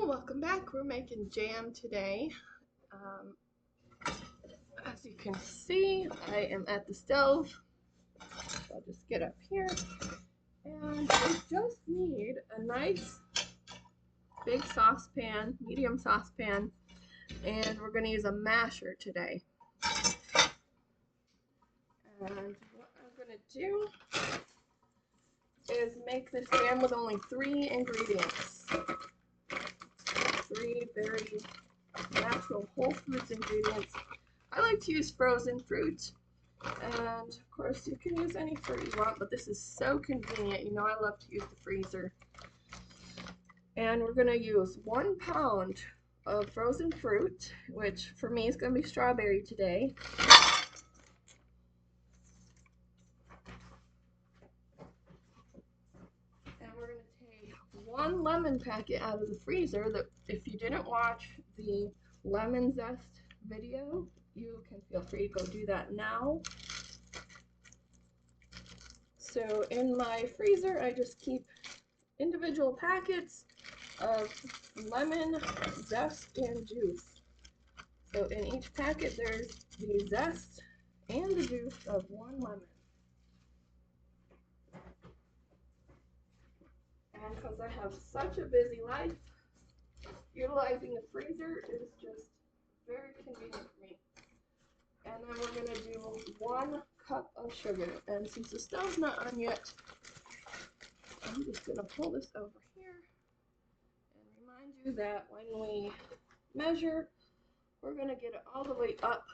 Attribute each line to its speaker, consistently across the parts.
Speaker 1: Welcome back. We're making jam today. Um, as you can see, I am at the stove. So I'll just get up here. And we just need a nice big saucepan, medium saucepan, and we're going to use a masher today. And what I'm going to do is make this jam with only 3 ingredients. 3 very natural whole foods ingredients. I like to use frozen fruit, and of course you can use any fruit you want, but this is so convenient. You know I love to use the freezer. And we're going to use 1 pound of frozen fruit, which for me is going to be strawberry today. And we're going to take 1 lemon packet out of the freezer. That if you didn't watch the lemon zest video, you can feel free to go do that now. So in my freezer, I just keep individual packets of lemon zest and juice. So in each packet, there's the zest and the juice of 1 lemon. And because I have such a busy life, utilizing the freezer is just very convenient for me. And then we're going to do 1 cup of sugar. And since the stove's not on yet, I'm just going to pull this over here and remind you that when we measure, we're going to get it all the way up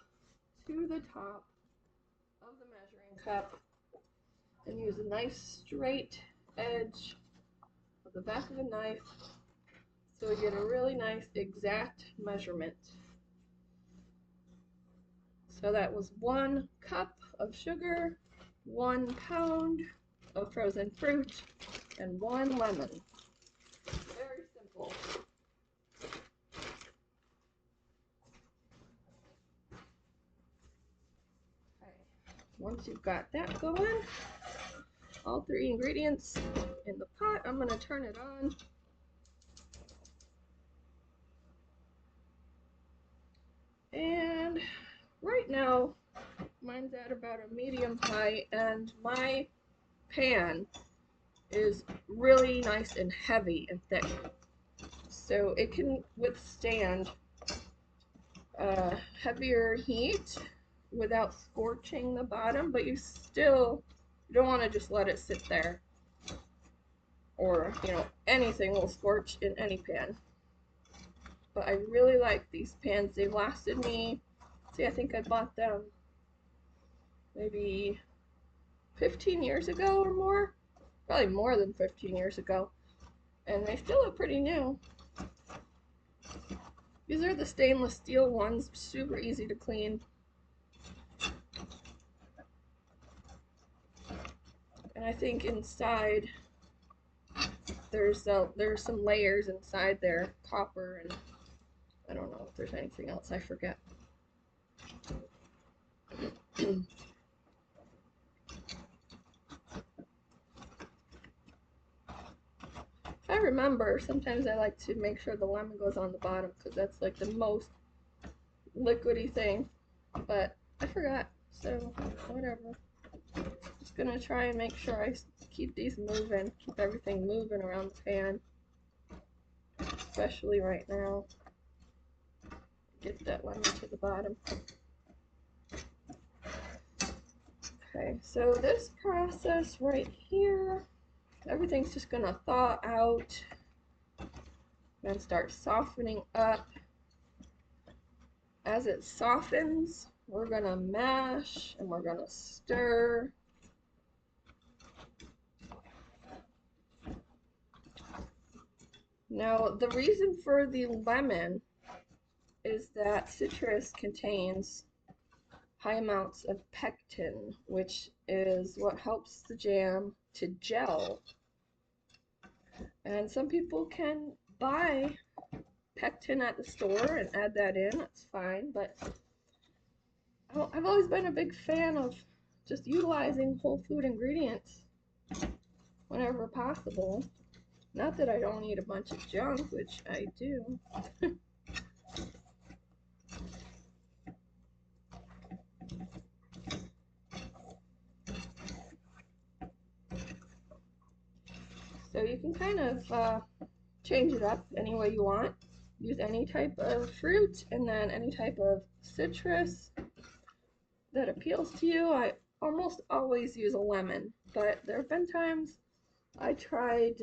Speaker 1: to the top of the measuring cup and use a nice straight edge of the back of the knife so we get a really nice exact measurement. So that was 1 cup of sugar, 1 pound of frozen fruit, and 1 lemon. Very simple. Okay. Once you've got that going, all 3 ingredients in the pot, I'm going to turn it on. And right now, mine's at about a medium high, and my pan is really nice and heavy and thick. So it can withstand heavier heat without scorching the bottom, but you don't want to just let it sit there, or anything will scorch in any pan. But I really like these pans. They've lasted me, I think I bought them maybe 15 years ago or more, probably more than 15 years ago, and they still look pretty new. These are the stainless steel ones, super easy to clean. And I think inside there's some layers inside there, copper, and I don't know if there's anything else, I forget. If I remember, sometimes I like to make sure the lemon goes on the bottom because that's like the most liquidy thing, but I forgot, so whatever. Just gonna try and make sure I keep these moving, keep everything moving around the pan, especially right now. Get that lemon to the bottom. Okay, so this process right here, everything's just gonna thaw out and start softening up. As it softens, we're gonna mash and we're gonna stir. Now, the reason for the lemon is that citrus contains high amounts of pectin, which is what helps the jam to gel. And some people can buy pectin at the store and add that in, that's fine, but I've always been a big fan of just utilizing whole food ingredients whenever possible. Not that I don't eat a bunch of junk, which I do. So you can kind of change it up any way you want. Use any type of fruit and then any type of citrus that appeals to you. I almost always use a lemon, but there have been times I tried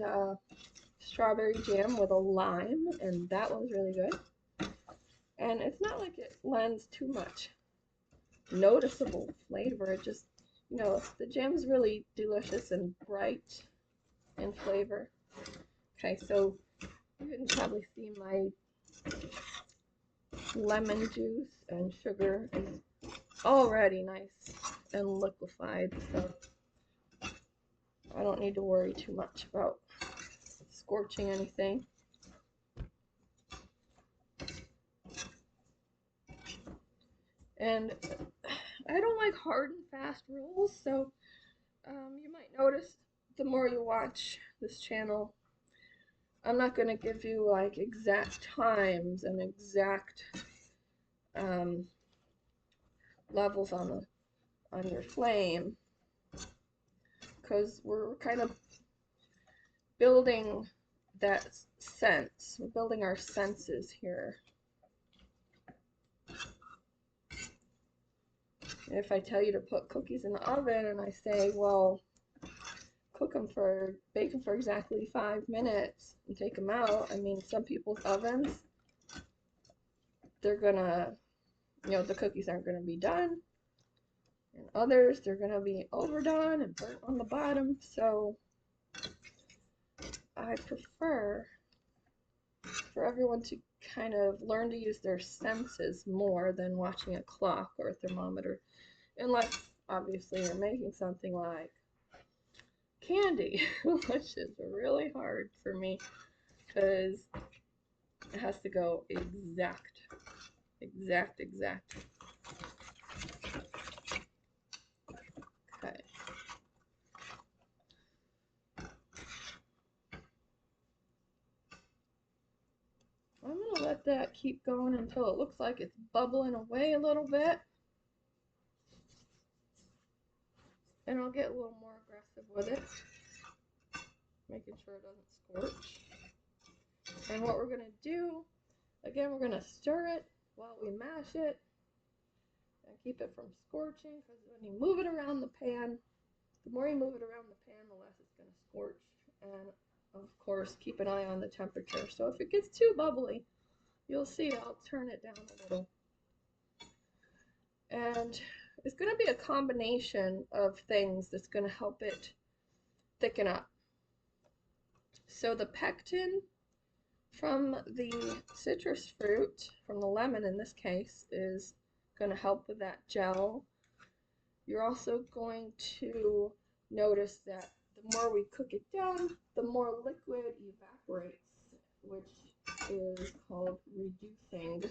Speaker 1: strawberry jam with a lime, and that was really good. And it's not like it lends too much noticeable flavor. It just, you know, the jam's really delicious and bright in flavor. Okay, so you can probably see my lemon juice and sugar is already nice and liquefied, so I don't need to worry too much about scorching anything. And I don't like hard and fast rules, so you might notice the more you watch this channel, I'm not going to give you like exact times and exact levels on your flame, because we're kind of building that sense. We're building our senses here. If I tell you to put cookies in the oven and I say, well, bake them for exactly 5 minutes and take them out, I mean, some people's ovens, they're gonna, you know, the cookies aren't gonna be done, and others, they're gonna be overdone and burnt on the bottom. So I prefer for everyone to kind of learn to use their senses more than watching a clock or a thermometer, unless obviously you're making something like candy, which is really hard for me because it has to go exact. Okay. I'm gonna let that keep going until it looks like it's bubbling away a little bit. And I'll get a little more aggressive with it, making sure it doesn't scorch. And what we're gonna do, again, we're gonna stir it while we mash it and keep it from scorching, because when you move it around the pan, the more you move it around the pan, the less it's gonna scorch. And of course, keep an eye on the temperature. So if it gets too bubbly, you'll see I'll turn it down a little. And it's going to be a combination of things that's going to help it thicken up. So the pectin from the citrus fruit, from the lemon in this case, is going to help with that gel. You're also going to notice that the more we cook it down, the more liquid evaporates, which is called reducing.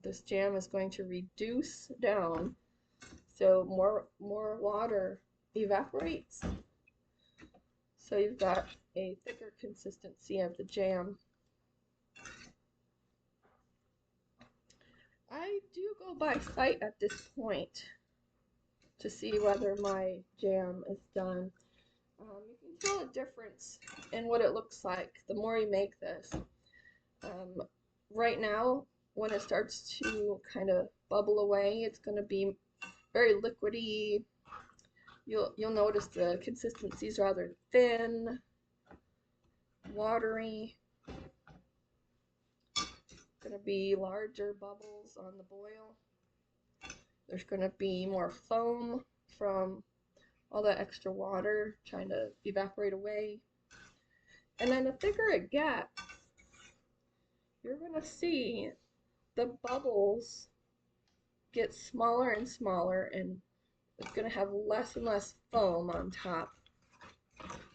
Speaker 1: This jam is going to reduce down, so more water evaporates. So you've got a thicker consistency of the jam. I do go by sight at this point to see whether my jam is done. You can tell a difference in what it looks like the more you make this. Right now, when it starts to kind of bubble away, it's going to be very liquidy. You'll notice the consistency is rather thin, watery. Going to be larger bubbles on the boil. There's going to be more foam from all that extra water trying to evaporate away. And then the thicker it gets, you're going to see the bubbles get smaller and smaller, and it's going to have less and less foam on top.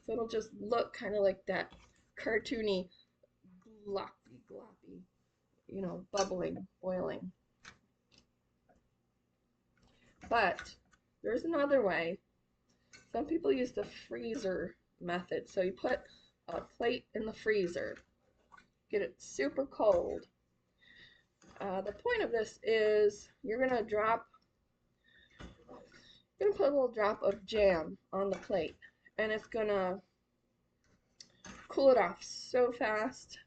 Speaker 1: So it'll just look kind of like that cartoony gloppy, you know, bubbling, boiling. But there's another way. Some people use the freezer method. So you put a plate in the freezer. Get it super cold. The point of this is you're gonna put a little drop of jam on the plate, and it's gonna cool it off so fast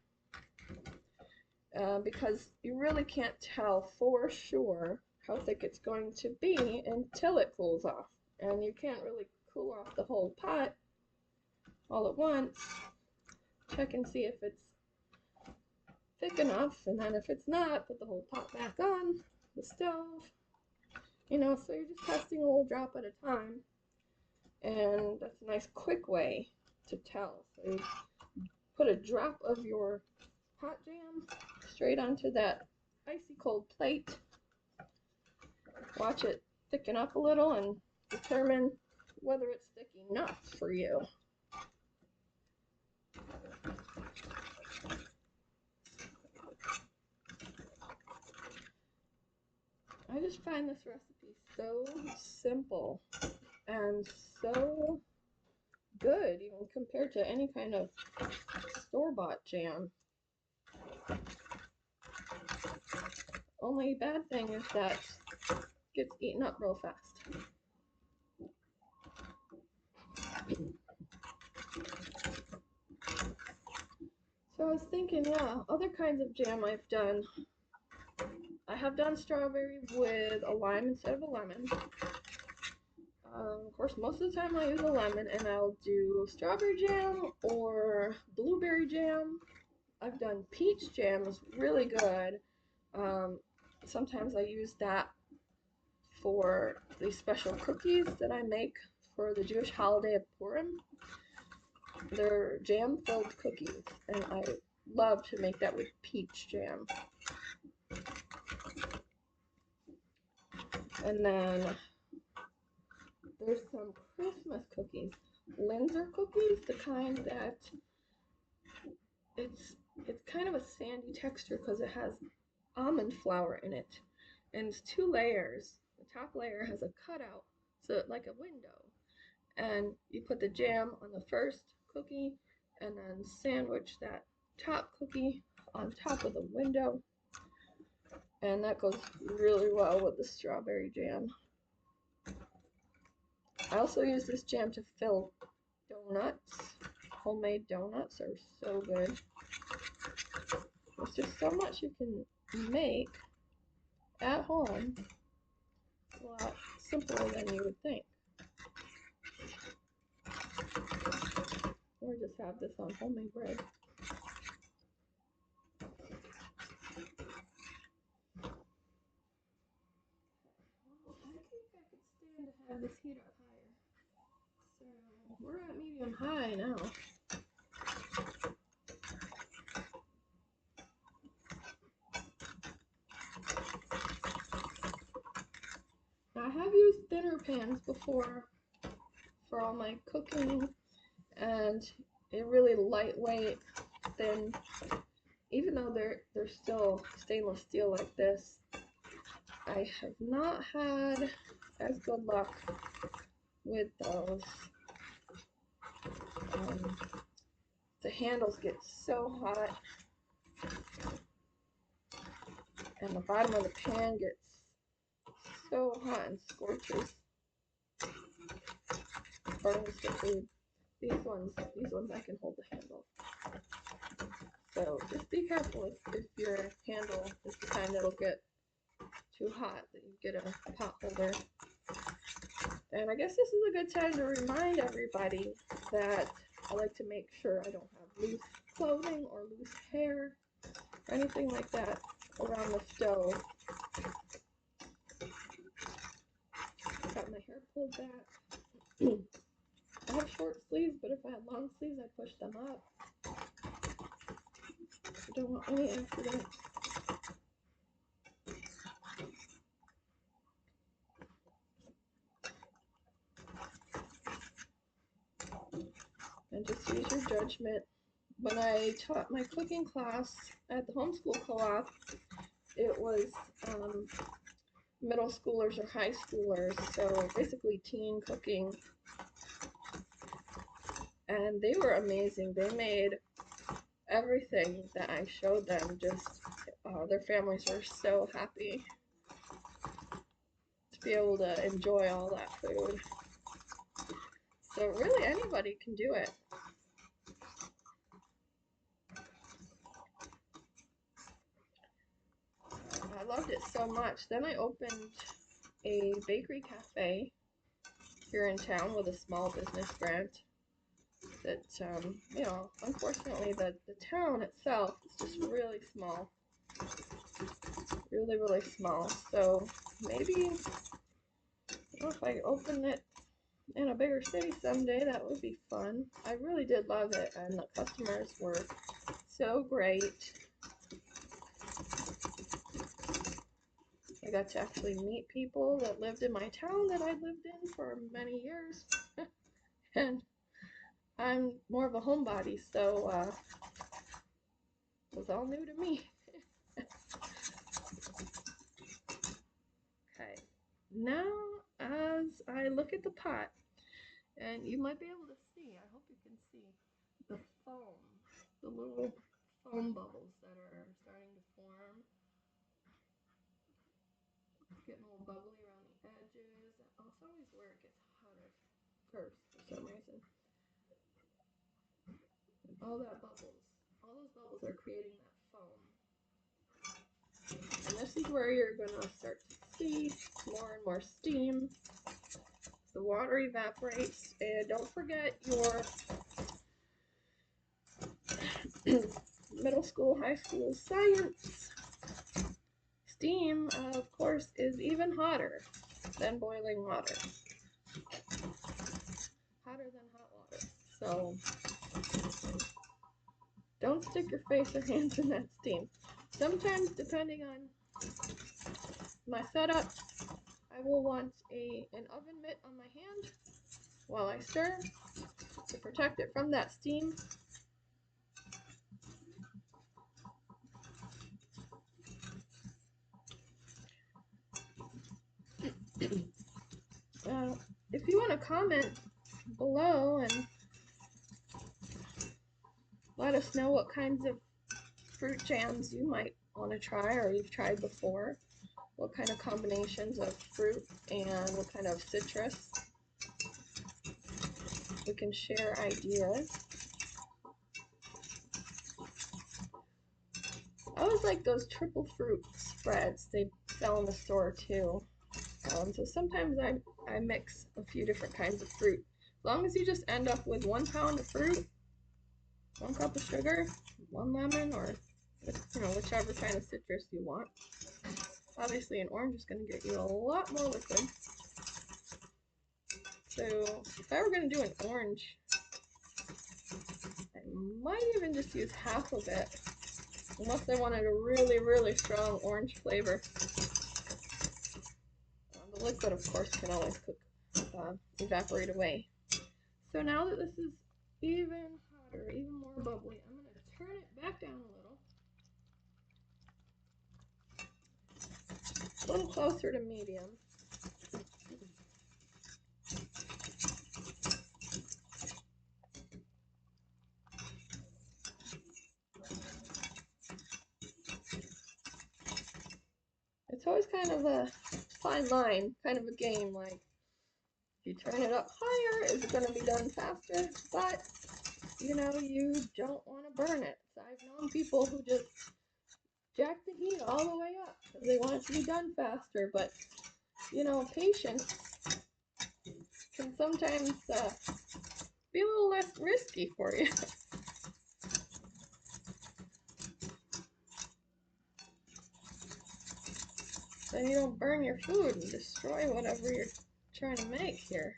Speaker 1: because you really can't tell for sure how thick it's going to be until it cools off. And you can't really cool off the whole pot all at once. Check and see if it's thick enough, and then if it's not, put the whole pot back on the stove. You know, so you're just testing a little drop at a time, and that's a nice quick way to tell. So you put a drop of your hot jam straight onto that icy cold plate. Watch it thicken up a little and determine whether it's thick enough for you. I just find this recipe so simple and so good, even compared to any kind of store-bought jam. Only bad thing is that it gets eaten up real fast. So I was thinking, yeah, other kinds of jam I've done. I have done strawberry with a lime instead of a lemon. Of course, most of the time I use a lemon, and I'll do strawberry jam or blueberry jam. I've done peach jam, is really good. Sometimes I use that for the special cookies that I make for the Jewish holiday of Purim. They're jam-filled cookies, and I love to make that with peach jam. And then there's some Christmas cookies, Linzer cookies, the kind that it's kind of a sandy texture because it has almond flour in it, and it's 2 layers. The top layer has a cutout, so like a window, and you put the jam on the first cookie and then sandwich that top cookie on top of the window, and that goes really well with the strawberry jam. I also use this jam to fill donuts. Homemade donuts are so good. There's just so much you can make at home, a lot simpler than you would think. Or just have this on homemade bread. I think I could stand to have this heat up higher. So we're at medium high now. Now, I have used thinner pans before for all my cooking, and they're really lightweight, thin. Even though they're still stainless steel like this, I have not had as good luck with those. The handles get so hot, and the bottom of the pan gets so hot and scorches, burns the food. These ones I can hold the handle. So just be careful if your handle is the kind that'll get too hot, that you get a pot holder. And I guess this is a good time to remind everybody that I like to make sure I don't have loose clothing or loose hair or anything like that around the stove. Got my hair pulled back. I have short sleeves, but if I had long sleeves, I'd push them up. I don't want any accidents. And just use your judgment. When I taught my cooking class at the homeschool co-op, it was middle schoolers or high schoolers, so basically teen cooking. and they were amazing. They made everything that I showed them just, their families were so happy to be able to enjoy all that food. So really anybody can do it. I loved it so much. Then I opened a bakery cafe here in town with a small business grant that, you know, unfortunately the town itself is just really small. Really, really small. So maybe, you know, if I open it in a bigger city someday, that would be fun. I really did love it, and the customers were so great. I got to actually meet people that lived in my town that I lived in for many years. And I'm more of a homebody, so it was all new to me. Okay, now as I look at the pot, and you might be able to see, I hope you can see, the foam, the little foam bubbles that are starting to form. Getting a little bubbly around the edges. That's always where it gets hotter first for some reason. All that bubbles, all those bubbles are creating that foam. And this is where you're gonna start to see more and more steam. The water evaporates, and don't forget your middle school, high school science. Steam, of course, is even hotter than boiling water. Hotter than hot water. So don't stick your face or hands in that steam. Sometimes, depending on my setup, I will want an oven mitt on my hand while I stir to protect it from that steam. If you want to comment below and let us know what kinds of fruit jams you might want to try or you've tried before, what kind of combinations of fruit and what kind of citrus. We can share ideas. I always like those triple fruit spreads. They sell in the store too. So sometimes I mix a few different kinds of fruit. As long as you just end up with 1 pound of fruit, 1 cup of sugar, 1 lemon, or you know, whichever kind of citrus you want. Obviously an orange is going to get you a lot more liquid. So if I were going to do an orange, I might even just use half of it, unless I wanted a really, really strong orange flavor. The liquid, of course, can always evaporate away. So now that this is even hotter, even more bubbly, I'm going to turn it back down a little closer to medium. It's always kind of a fine line, kind of a game, like if you turn it up higher, is it going to be done faster? But, you know, you don't want to burn it. So I've known people who just jack the heat all the way up because they want it to be done faster, but, you know, patience can sometimes be a little less risky for you. So you don't burn your food and destroy whatever you're trying to make here.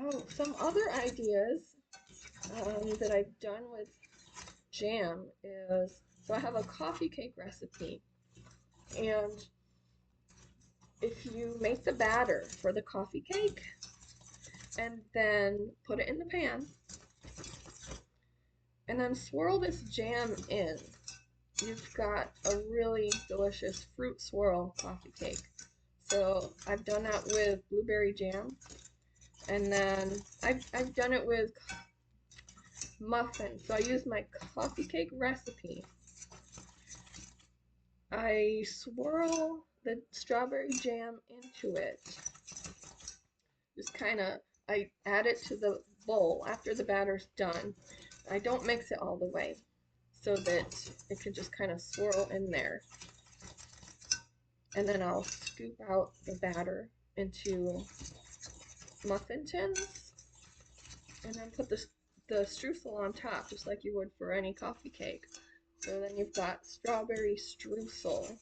Speaker 1: Oh, some other ideas that I've done with jam is, so I have a coffee cake recipe, and if you make the batter for the coffee cake and then put it in the pan And then swirl this jam in. You've got a really delicious fruit swirl coffee cake. So I've done that with blueberry jam, and then I've done it with muffins. So I use my coffee cake recipe. I swirl the strawberry jam into it. Just kind of, I add it to the bowl after the batter's done. I don't mix it all the way so that it can just kind of swirl in there. And then I'll scoop out the batter into muffin tins and then put the streusel on top, just like you would for any coffee cake. So then you've got strawberry streusel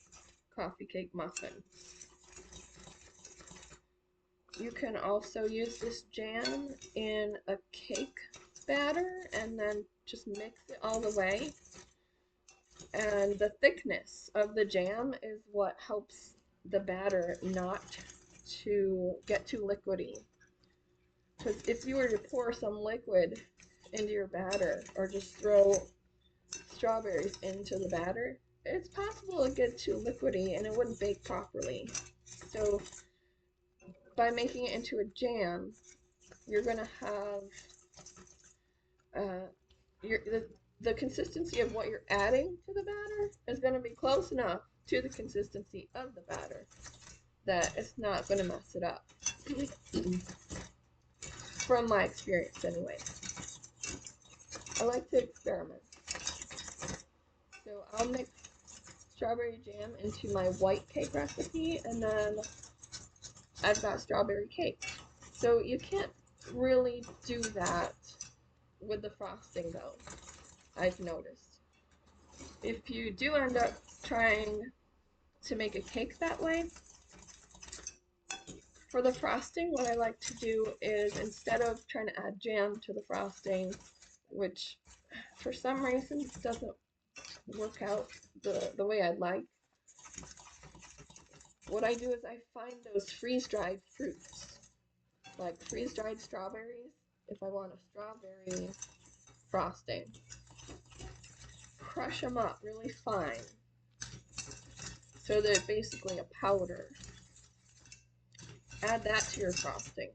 Speaker 1: coffee cake muffin. You can also use this jam in a cake batter and then just mix it all the way. And the thickness of the jam is what helps the batter not to get too liquidy. Because if you were to pour some liquid into your batter or just throw strawberries into the batter, it's possible to get too liquidy and it wouldn't bake properly. So by making it into a jam, you're going to have the consistency of what you're adding to the batter is going to be close enough to the consistency of the batter that it's not going to mess it up. From my experience anyway. I like to experiment. So I'll mix strawberry jam into my white cake recipe, and then I've got strawberry cake. So you can't really do that with the frosting though, I've noticed. If you do end up trying to make a cake that way, for the frosting, what I like to do is instead of trying to add jam to the frosting, which for some reason doesn't work out the way I'd like, what I do is I find those freeze-dried fruits, like freeze-dried strawberries, if I want a strawberry frosting. Crush them up really fine so they're basically a powder. Add that to your frosting.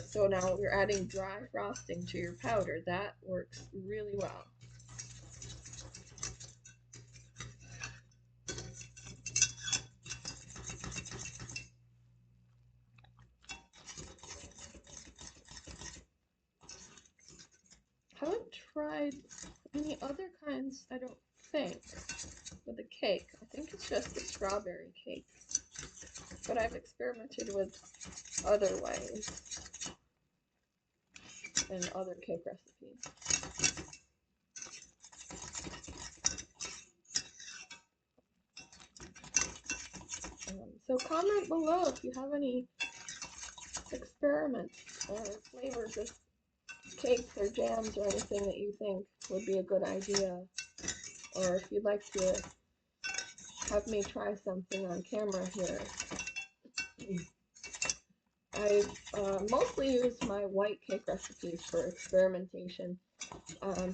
Speaker 1: So now you're adding dry frosting to your powder. That works really well. I haven't tried any other kinds, I don't think, with the cake. I think it's just the strawberry cake. But I've experimented with other ways and other cake recipes. So comment below if you have any experiments or flavors of cakes or jams or anything that you think would be a good idea, or if you'd like to have me try something on camera here. I mostly use my white cake recipe for experimentation.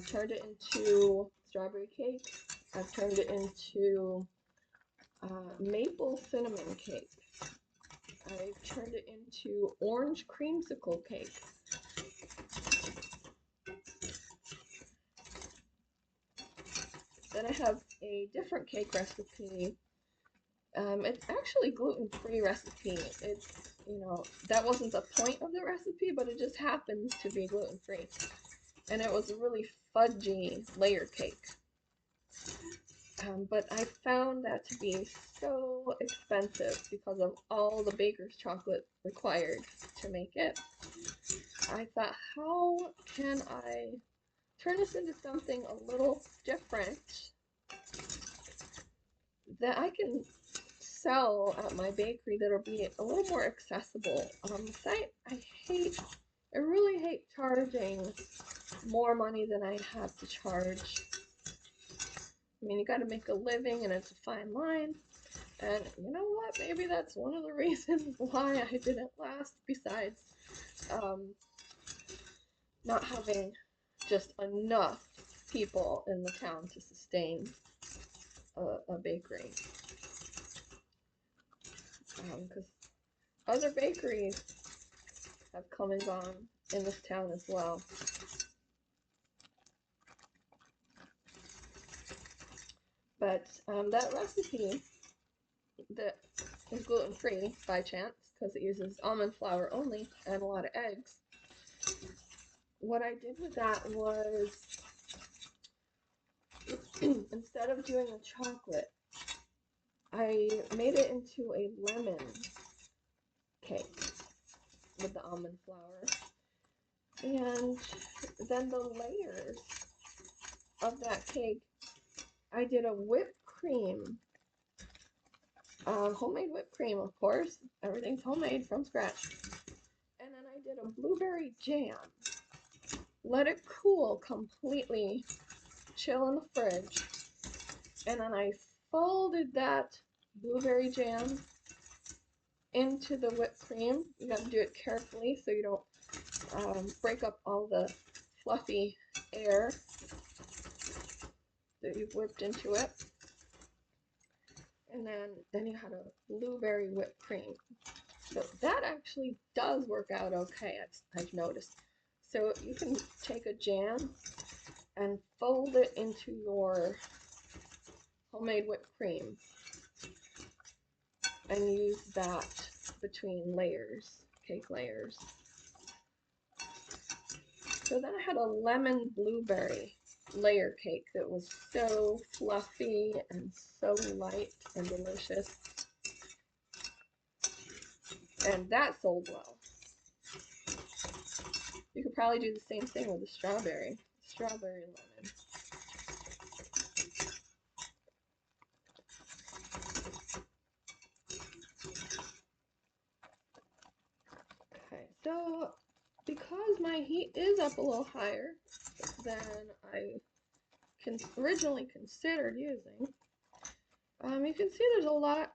Speaker 1: Turned it into strawberry cake. I've turned it into maple cinnamon cake. I've turned it into orange creamsicle cake. Then I have a different cake recipe. It's actually gluten-free recipe. It's, that wasn't the point of the recipe, but it just happens to be gluten-free. And it was a really fudgy layer cake. But I found that to be so expensive because of all the baker's chocolate required to make it. I thought, how can I turn this into something a little different that I can sell at my bakery that'll be a little more accessible. I really hate charging more money than I have to charge. I mean, you gotta make a living and it's a fine line. And you know what? Maybe that's one of the reasons why I didn't last, besides not having just enough people in the town to sustain a bakery. Because other bakeries have come and gone in this town as well. But that recipe that is gluten-free by chance, because it uses almond flour only and a lot of eggs, what I did with that was, instead of doing a chocolate, I made it into a lemon cake with the almond flour. And then the layers of that cake, I did a whipped cream, homemade whipped cream, of course. Everything's homemade from scratch. And then I did a blueberry jam. Let it cool completely, chill in the fridge. And then I folded that blueberry jam into the whipped cream. You got to do it carefully so you don't break up all the fluffy air that you've whipped into it. And then you had a blueberry whipped cream. So that actually does work out okay, I've noticed. So you can take a jam and fold it into your homemade whipped cream and use that between layers, cake layers. So then I had a lemon blueberry layer cake that was so fluffy and so light and delicious. And that sold well. You could probably do the same thing with the strawberry lemon. Okay, so because my heat is up a little higher than I originally considered using, you can see there's a lot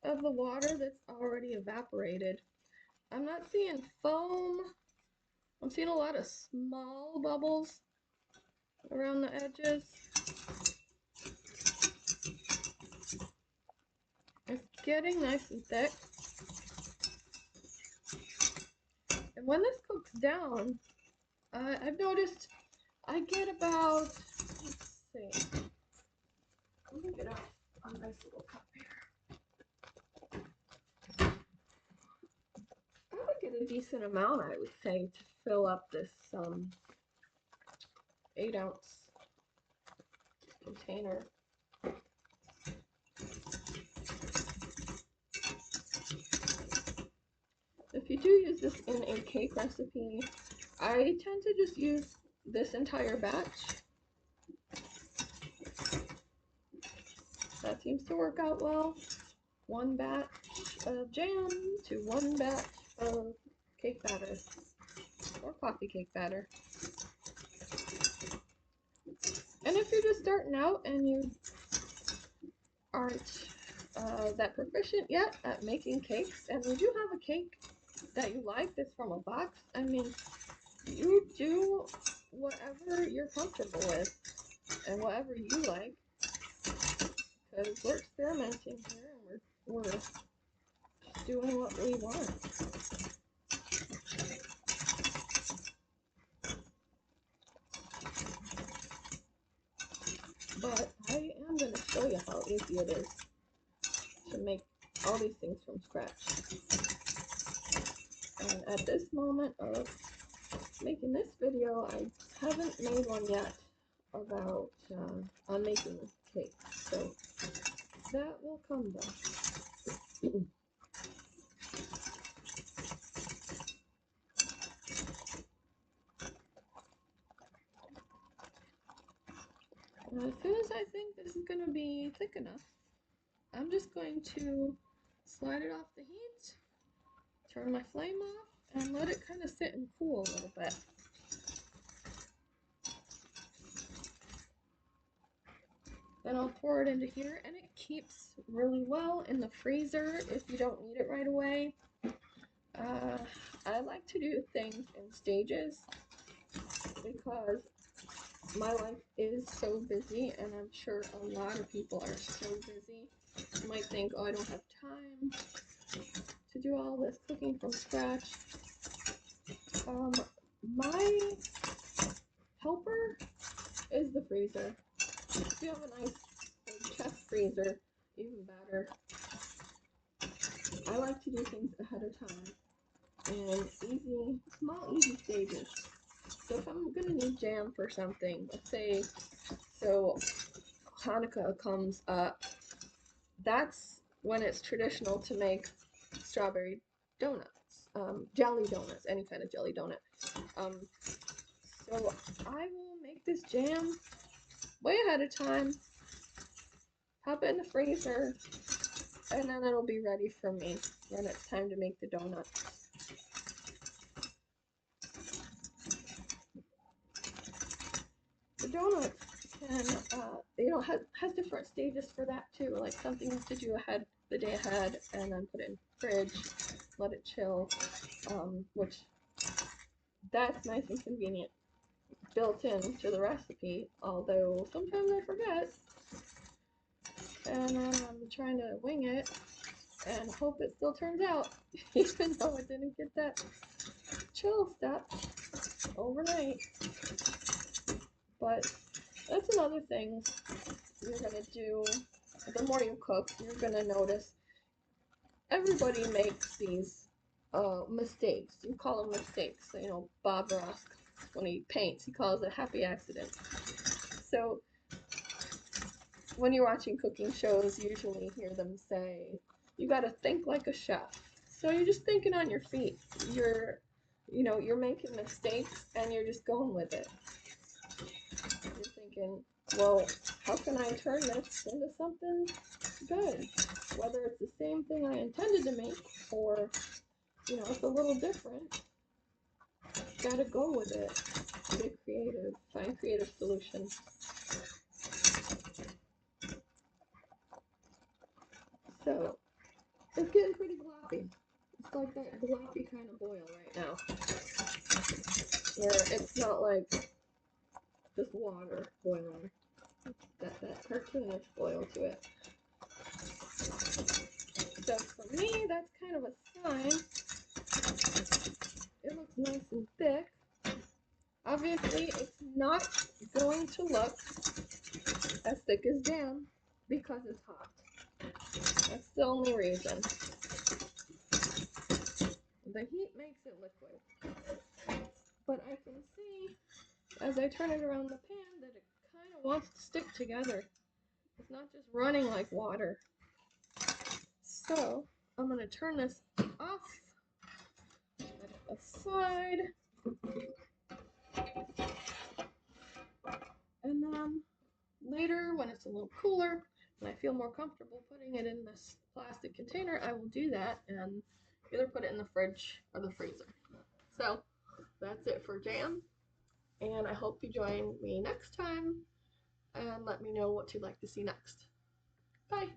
Speaker 1: of the water that's already evaporated. I'm not seeing foam. I'm seeing a lot of small bubbles around the edges. It's getting nice and thick. And when this cooks down, I've noticed I get about, let's see, let me get out a nice little cup here. I would get a decent amount, I would say, to fill up this 8-ounce container. If you do use this in a cake recipe, I tend to just use this entire batch. That seems to work out well. One batch of jam to one batch of cake batter or coffee cake batter. And if you're just starting out and you aren't that proficient yet at making cakes, and you do have a cake that you like that's from a box, I mean, you do whatever you're comfortable with and whatever you like, because we're experimenting here and we're just doing what we want. But I am going to show you how easy it is to make all these things from scratch. And at this moment of making this video, I haven't made one yet about on making cakes, so that will come though. As soon as I think this is going to be thick enough, I'm just going to slide it off the heat, turn my flame off, and let it kind of sit and cool a little bit. Then I'll pour it into here, and it keeps really well in the freezer if you don't need it right away. I like to do things in stages because my life is so busy, and I'm sure a lot of people are so busy. You might think, oh, I don't have time to do all this cooking from scratch. My helper is the freezer. If you have a nice chest freezer, even better. I like to do things ahead of time and small easy stages. So if I'm gonna need jam for something, let's say, so Hanukkah comes up, that's when it's traditional to make strawberry donuts, jelly donuts, any kind of jelly donut. So I will make this jam way ahead of time, pop it in the freezer, and then it'll be ready for me when it's time to make the donuts. The donuts can, has different stages for that too. Like something to do the day ahead, and then put it in the fridge, let it chill, which that's nice and convenient, built into the recipe. Although sometimes I forget, and then I'm trying to wing it and hope it still turns out, even though it didn't get that chill step overnight. But that's another thing you're gonna do. The more you cook, you're gonna notice everybody makes these mistakes. You call them mistakes. You know, Bob Ross, when he paints, he calls it happy accidents. So when you're watching cooking shows, you usually hear them say, you gotta think like a chef. So you're just thinking on your feet. You're making mistakes and you're just going with it. You're thinking, well, how can I turn this into something good? Whether it's the same thing I intended to make or, it's a little different. Gotta go with it. Get creative. Find creative solutions. So, it's getting pretty gloppy. It's like that gloppy kind of boil right now. Where it's not like just water boiling. That cartoonish boil to it. So for me, that's kind of a sign. It looks nice and thick. Obviously, it's not going to look as thick as jam because it's hot. That's the only reason. The heat makes it liquid. But I can see, as I turn it around the pan, that it kind of wants to stick together. It's not just running like water. So, I'm going to turn this off, set it aside, and then later, when it's a little cooler, and I feel more comfortable putting it in this plastic container, I will do that and either put it in the fridge or the freezer. So, that's it for jam, and I hope you join me next time and let me know what you'd like to see next. Bye!